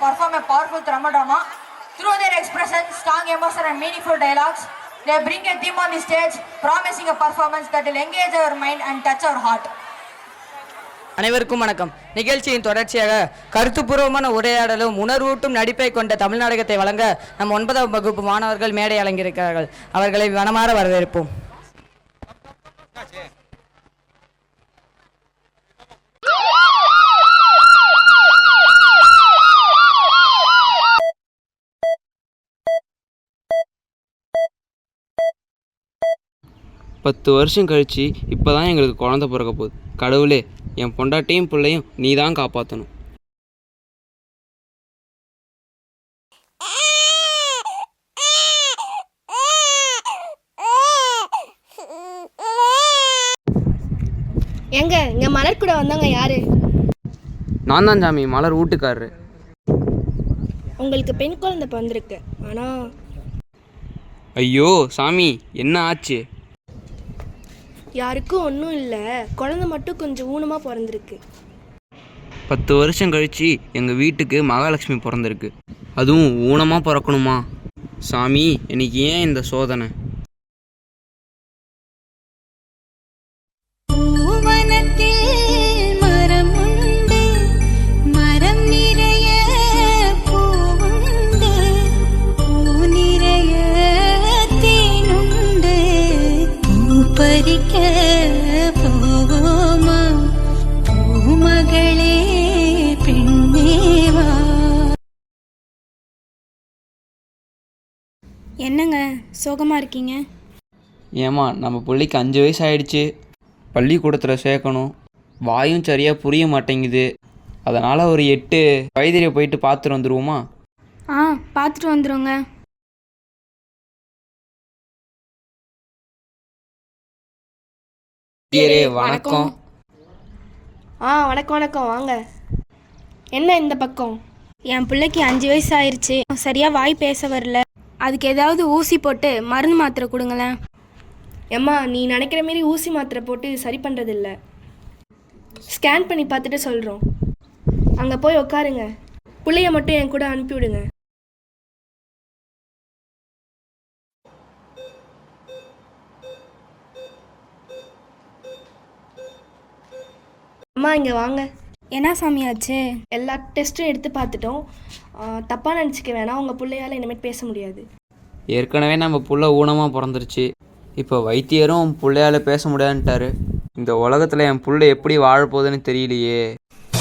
perform a powerful drama drama. Through their expression, strong emotion and meaningful dialogues, they bring a theme on the stage, promising a performance that will engage our mind and touch our heart. அனைவருக்கும் வணக்கம். நிகழ்ச்சியின் தொடர்ச்சியாக கருத்துப்பூர்வமான உரையாடலும் உணர்வூட்டும் நடிப்பை கொண்ட தமிழ் நாடகத்தை வழங்க நம் 9ஆம் வகுப்பு மாணவர்கள் மேடை அலங்கியிருக்கிறார்கள். அவர்களை மனமாற வரவேற்போம். பத்து வருஷம் கழிச்சு இப்போ தான் எங்களுக்கு குழந்தை பிறக்க போகுது. கடவுளே, என் பொண்டாட்டியும் பிள்ளையும் நீ தான் காப்பாற்றணும். எங்க இங்க மலர் கூட வந்தாங்க யாரு? நான் தான் சாமி, மலர் வீட்டுக்காரரு. உங்களுக்கு பெண் குழந்தை பிறந்திருக்கு. ஆனா ஐயோ சாமி, என்ன ஆச்சு? யாருக்கும் ஒன்றும் இல்லை, குழந்தை மட்டும் கொஞ்சம் ஊனமாக பிறந்திருக்கு. 10 வருஷம் கழிச்சு எங்கள் வீட்டுக்கு மகாலட்சுமி பிறந்திருக்கு. அதுவும் ஊனமாக பிறக்கணுமா? சாமி, எனக்கு ஏன் இந்த சோதனை? என்னங்க சோகமாக இருக்கீங்க? ஏம்மா, நம்ம பிள்ளைக்கு 5 வயசு ஆயிடுச்சு. பள்ளிக்கூடத்தில் சேர்க்கணும். வாயும் சரியாக புரிய மாட்டேங்குது. அதனால் ஒரு 8 வயதிலே போயிட்டு பார்த்துட்டு வந்துடுவோமா? பார்த்துட்டு வந்துடுங்க. வணக்கம். வணக்கம் வணக்கம், வாங்க. என்ன இந்த பக்கம்? என் பிள்ளைக்கு 5 வயசு ஆயிடுச்சு, சரியாக வாய் பேச வரல. அதுக்கு ஏதாவது ஊசி போட்டு மருந்து மாத்திரை கொடுங்களேன். ஏம்மா, நீ நினைக்கிற மாரி ஊசி மாத்திரை போட்டு சரி பண்ணுறதில்ல. ஸ்கேன் பண்ணி பார்த்துட்டு சொல்கிறோம். அங்கே போய் உட்காருங்க. பிள்ளைய மட்டும் என் கூட அனுப்பிவிடுங்க. அம்மா இங்கே வாங்க. என்ன சாமியாச்சு? எல்லா டெஸ்ட்டும் எடுத்து பார்த்துட்டோம். தப்பாக நினச்சிக்க வேணாம், உங்கள் பிள்ளையால் இனிமேல் பேச முடியாது. ஏற்கனவே நம்ம புள்ள ஊனமாக பிறந்துருச்சு. இப்போ வைத்தியரும் பிள்ளையால் பேச முடியாதுன்ட்டாரு. இந்த உலகத்தில் என் புள்ள எப்படி வாழப்போகுதுன்னு தெரியலையே.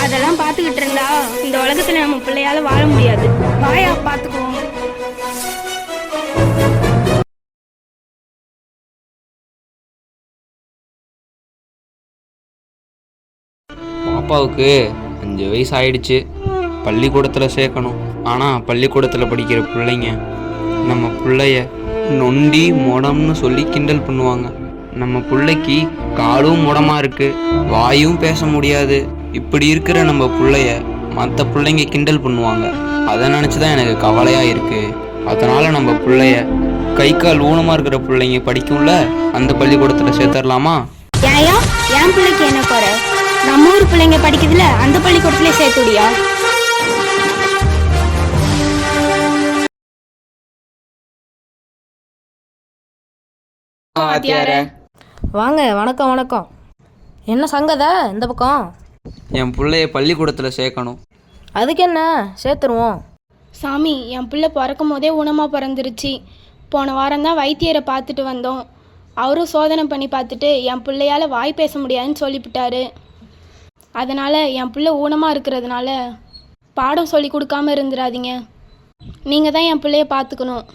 அதெல்லாம் பார்த்துக்கிட்டு இருந்தா இந்த உலகத்தில் நம்ம பிள்ளையால் வாழ முடியாது. வாயா பார்த்துக்குவோம். பாப்பாவுக்கு 5 வயசு ஆயிடுச்சு. பள்ளிக்கூடத்தில் சேர்க்கணும். ஆனால் பள்ளிக்கூடத்தில் படிக்கிற பிள்ளைங்க நம்ம பிள்ளைய நொண்டி முடம்னு சொல்லி கிண்டல் பண்ணுவாங்க. நம்ம பிள்ளைக்கு காலும் முடமாக இருக்குது, வாயும் பேச முடியாது. இப்படி இருக்கிற நம்ம பிள்ளைய மற்ற பிள்ளைங்க கிண்டல் பண்ணுவாங்க. அதை நினச்சி தான் எனக்கு கவலையாக இருக்குது. அதனால் நம்ம பிள்ளைய கை கால் ஊனமாக இருக்கிற பிள்ளைங்க படிக்கும்ல, அந்த பள்ளிக்கூடத்தில் சேர்த்துடலாமா? ஏயா, என் பிள்ளைக்கு என்ன குறை? நம்ம ஊர் பிள்ளைங்க படிக்குதுல, அந்த பள்ளிக்கூடத்துலேயே சேர்த்துடியா? வாங்க. வணக்கம் வணக்கம். என்ன சங்கதா இந்த பக்கம்? என் பிள்ளைய பள்ளிக்கூடத்தில் சேர்க்கணும். அதுக்கு என்ன, சேர்த்துருவோம். சாமி, என் பிள்ளை பிறக்கும் போதே ஊனமாக பிறந்துருச்சு. போன வாரம் தான் வைத்தியரை பார்த்துட்டு வந்தோம். அவரும் சோதனை பண்ணி பார்த்துட்டு என் பிள்ளையால் வாய் பேச முடியாதுன்னு சொல்லிவிட்டாரு. அதனால் என் பிள்ளை ஊனமாக இருக்கிறதுனால பாடம் சொல்லி கொடுக்காம இருந்துடாதீங்க. நீங்கள் தான் என் பிள்ளைய பார்த்துக்கணும்,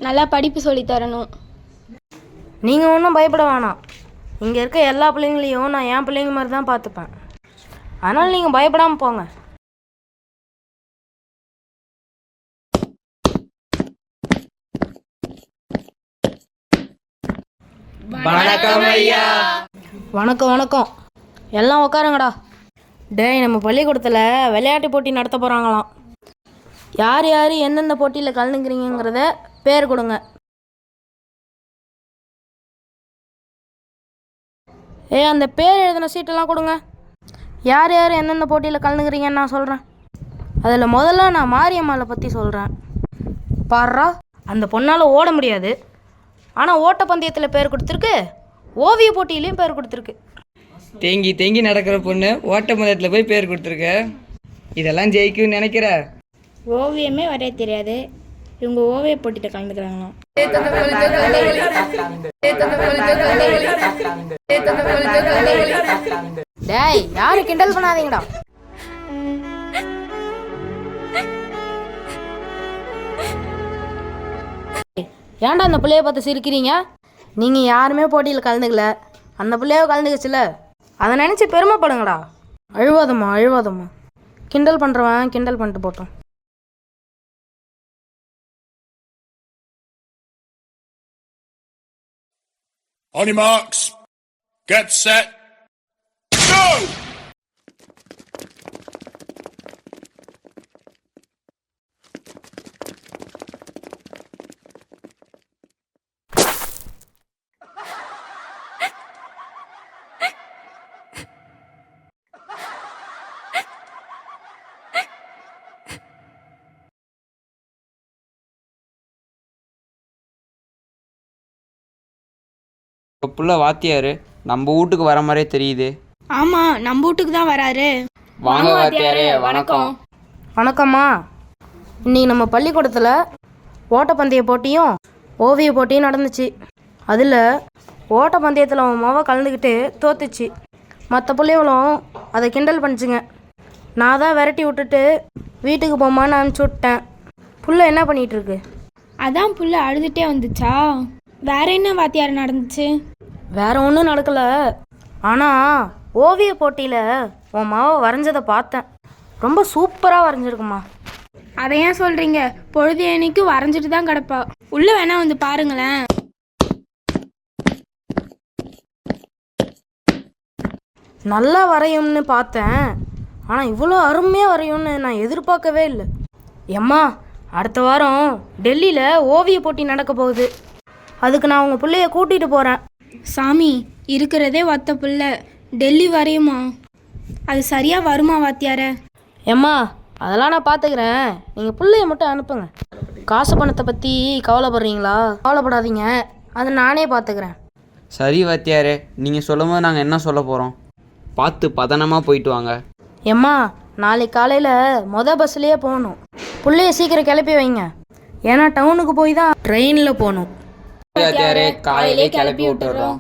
நல்லா படிப்பு சொல்லித்தரணும். நீங்கள் ஒன்றும் பயப்பட வேணாம். இங்கே இருக்க எல்லா பிள்ளைங்களையும் நான் என் பிள்ளைங்க மாதிரி தான் பார்த்துப்பேன். அதனால் நீங்கள் பயப்படாமல் போங்க. வணக்கம் வணக்கம். எல்லாம் உட்காருங்கடா. டேய், நம்ம பள்ளிக்கூடத்தில் விளையாட்டு போட்டி நடத்த போகிறாங்களாம். யார் யார் எந்தெந்த போட்டியில் கலந்துக்கிறீங்கிறத பேர் கொடுங்க. அந்த பேர் எழுதின சீட்டெல்லாம் கொடுங்க. யார் யார் எந்தெந்த போட்டியில் கலந்துக்கிறீங்கன்னு நான் சொல்கிறேன். அதில் முதல்ல நான் மாரியம்மாளை பற்றி சொல்கிறேன். பாருடா, அந்த பொண்ணால் ஓட முடியாது, ஆனால் ஓட்டப்பந்தயத்தில் பேர் கொடுத்துருக்கு, ஓவிய போட்டியிலையும் பேர் கொடுத்துருக்கு. தேங்கி தேங்கி நடக்கிற பொண்ணு ஓட்டப்பந்தயத்தில் போய் பேர் கொடுத்துருக்க. இதெல்லாம் ஜெயிக்கும்னு நினைக்கிற? ஓவியமே வரைய தெரியாது, இவங்க ஓவிய போட்டியில் கலந்துக்கிறாங்களாம். டேய், யாரும் கிண்டல் பண்ணாதீங்கடா. ஏன்டா அந்த பிள்ளைய பார்த்து சிரிக்கிறீங்க? நீங்கள் யாருமே போட்டியில் கலந்துக்கல, அந்த பிள்ளையோ கலந்துக்கச்சுல, அதை நினச்சி பெருமைப்படுங்கடா. அழுவாதம்மா அழுவாதம்மா, கிண்டல் பண்ணுறவன் கிண்டல் பண்ணிட்டு போட்டோம். On your marks, get set, go! இப்போ புள்ள வாத்தியார் நம்ம வீட்டுக்கு வர மாதிரியே தெரியுது. ஆமாம், நம்ம வீட்டுக்கு தான் வராரு. வாங்க வாத்தியாரே, வணக்கம். வணக்கம்மா. இன்றைக்கி நம்ம பள்ளிக்கூடத்தில் ஓட்டப்பந்தய போட்டியும் ஓவிய போட்டியும் நடந்துச்சு. அதில் ஓட்டப்பந்தயத்தில் அவன் மாவை கலந்துக்கிட்டு தோத்துச்சு. மற்ற பிள்ளைகளும் அதை கிண்டல் பண்ணிச்சுங்க. நான் தான் விரட்டி விட்டுட்டு வீட்டுக்கு போமான்னு அனுப்பிச்சி விட்டேன். புள்ள என்ன பண்ணிகிட்ருக்கு? அதான் புள்ள அழுதுகிட்டே வந்துச்சா? வேற என்ன வாத்தியார் நடந்துச்சு? வேற ஒன்றும் நடக்கலை, ஆனால் ஓவிய போட்டியில் உன் மாவை வரைஞ்சதை பார்த்தேன். ரொம்ப சூப்பராக வரைஞ்சிருக்குமா. அதை ஏன் சொல்கிறீங்க? பொழுது அன்னைக்கு வரைஞ்சிட்டு தான் கிடப்பா. உள்ளே வேணா வந்து பாருங்களேன். நல்லா வரையும்னு பார்த்தேன், ஆனால் இவ்வளோ அருமையாக வரையும்னு நான் எதிர்பார்க்கவே இல்லை. எம்மா, அடுத்த வாரம் டெல்லியில் ஓவிய போட்டி நடக்க போகுது. அதுக்கு நான் உங்கள் பிள்ளைய கூட்டிகிட்டு போகிறேன். சாமி, இருக்கிறதே ஒத்த பிள்ளை, டெல்லி வரையுமா? அது சரியாக வருமா வாத்தியார? எம்மா, அதெல்லாம் நான் பார்த்துக்கிறேன், நீங்கள் பிள்ளைய மட்டும் அனுப்புங்க. காசு பணத்தை பற்றி கவலைப்படுறீங்களா? கவலைப்படாதீங்க, அதை நானே பார்த்துக்கிறேன். சரி வாத்தியாரே, நீங்கள் சொல்லும் போது நாங்கள் என்ன சொல்ல போகிறோம்? பார்த்து பதனமாக போயிட்டு வாங்க. எம்மா, நாளைக்கு காலையில் பஸ்லேயே போகணும். பிள்ளைய சீக்கிரம் கிளப்பி வைங்க, ஏன்னா டவுனுக்கு போய் தான் ட்ரெயினில் போகணும். வாத்தியாரே, காலையிலே கிளப்பி விட்டுறோம்.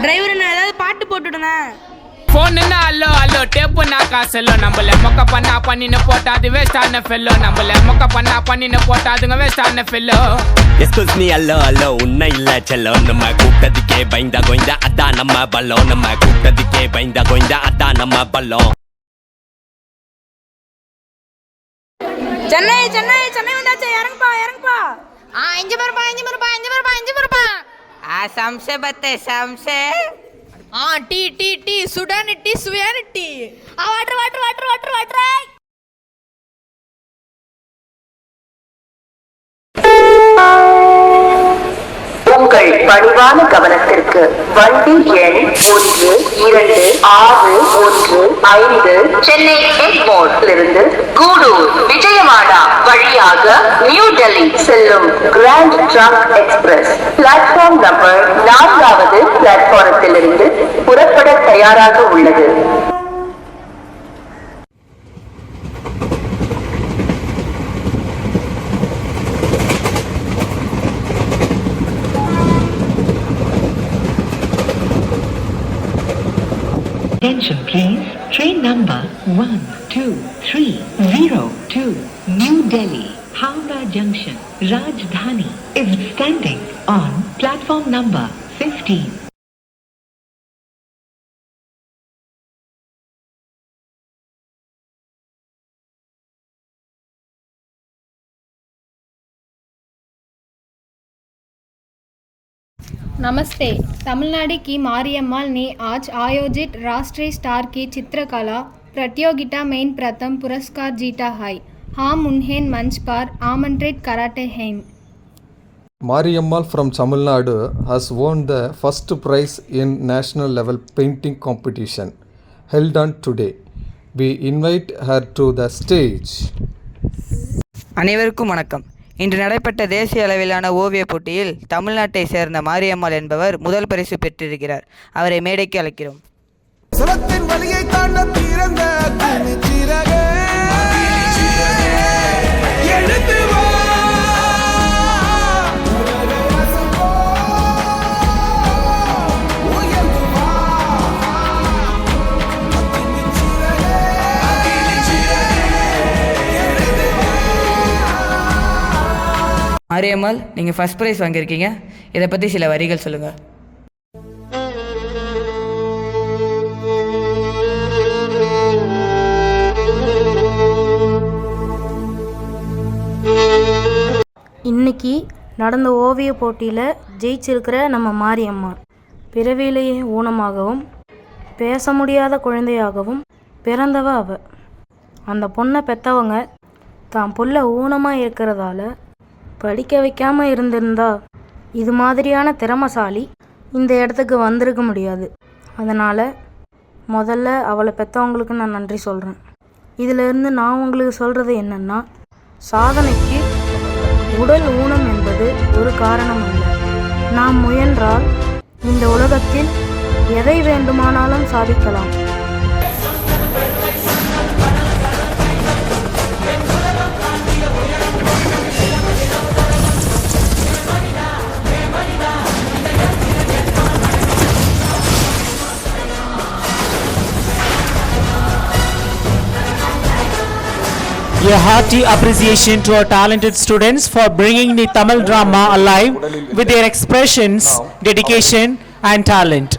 டிரைவர், நான் ஏதாவது பாட்டு போட்டுடுங்க. ஃபோனுன்னா அல்லோ அல்லோ, டேப்புன்னா காசல்லோ. நம்மள மொக்க பண்ணா பண்ணின்னு போட்டா அது வேஸ்டான ஃபெல்லோ. நம்மள மொக்க பண்ணா பண்ணின்னு போட்டா அதுங்க வேஸ்டான ஃபெல்லோ. எஸ்கூஸ் மீ, அல்லோ அல்லோ, உன்னை இல்ல செல்லோ. நம்ம கூட்டத்துக்கே பயந்தா கோய்ந்தா, அதான் நம்ம பல்லோ. நம்ம கூட்டத்துக்கே பயந்தா கோய்ந்தா, அதான் நம்ம பல்லோ. சென்னை சென்னை சென்னை வந்தாச்சு, இறங்குப்பா இறங்குப்பா. இஞ்சு பருப்பா இஞ்சு பருப்பா இஞ்சு பருப்பா இஞ்சு பருப்பா. சம்சே பத்தே சம்சே. டீ டீ டீ, சுடானி டீ, சுவையான tea. Water water water water water. உங்கள் பணிவான கவனத்திற்கு வண்டி எண் 1265 சென்னை எக்மோரிலிருந்து கூடூர் விஜயவாடா வழியாக நியூ டெல்லி செல்லும் Grand Trunk Express platform number 4வது பிளாட்ஃபாரத்திலிருந்து புறப்பட தயாராக உள்ளது. Attention please, train number 12302 New Delhi, Howrah Junction, Rajdhani is standing on platform number 15. नमस्ते। तमिलनाडु की मारियम्माल ने आज आयोजित राष्ट्रीय स्टार की चित्रकला प्रतियोगिता में प्रथम पुरस्कार जीता है। हम उन्हें मंच पर आमंत्रित कराते हैं। Mariammal from Tamil Nadu has won the first prize in national level painting competition held on today. We invite her to the stage. அனைவருக்கும் வணக்கம். இன்று நடைபெற்ற தேசிய அளவிலான ஓவியப் போட்டியில் தமிழ்நாட்டை சேர்ந்த மாரியம்மாள் என்பவர் முதல் பரிசு பெற்றிருக்கிறார். அவரை மேடைக்கு அழைக்கிறோம். மாரியம்மாள், நீங்கள் ஃபர்ஸ்ட் ப்ரைஸ் வாங்கியிருக்கீங்க. இதை பற்றி சில வரிகள் சொல்லுங்கள். இன்னைக்கு நடந்த ஓவிய போட்டியில் ஜெயிச்சிருக்கிற நம்ம மாரியம்மாள் பிறவியிலேயே ஊனமாகவும் பேச முடியாத குழந்தையாகவும் பிறந்தவ அவ. அந்த பொண்ணை பெற்றவங்க தான் புள்ள ஊனமாக இருக்கிறதால படிக்க வைக்காமல் இருந்திருந்தா இது மாதிரியான திறமசாலி இந்த இடத்துக்கு வந்திருக்க முடியாது. அதனால் முதல்ல அவளை பெற்றவங்களுக்கு நான் நன்றி சொல்கிறேன். இதிலிருந்து நான் உங்களுக்கு சொல்கிறது என்னென்னா, சாதனைக்கு உடல் ஊனம் என்பது ஒரு காரணம் அல்ல. நாம் முயன்றால் இந்த உலகத்தில் எதை வேண்டுமானாலும் சாதிக்கலாம். A hearty appreciation to our talented students for bringing the Tamil drama alive with their expressions, dedication and talent.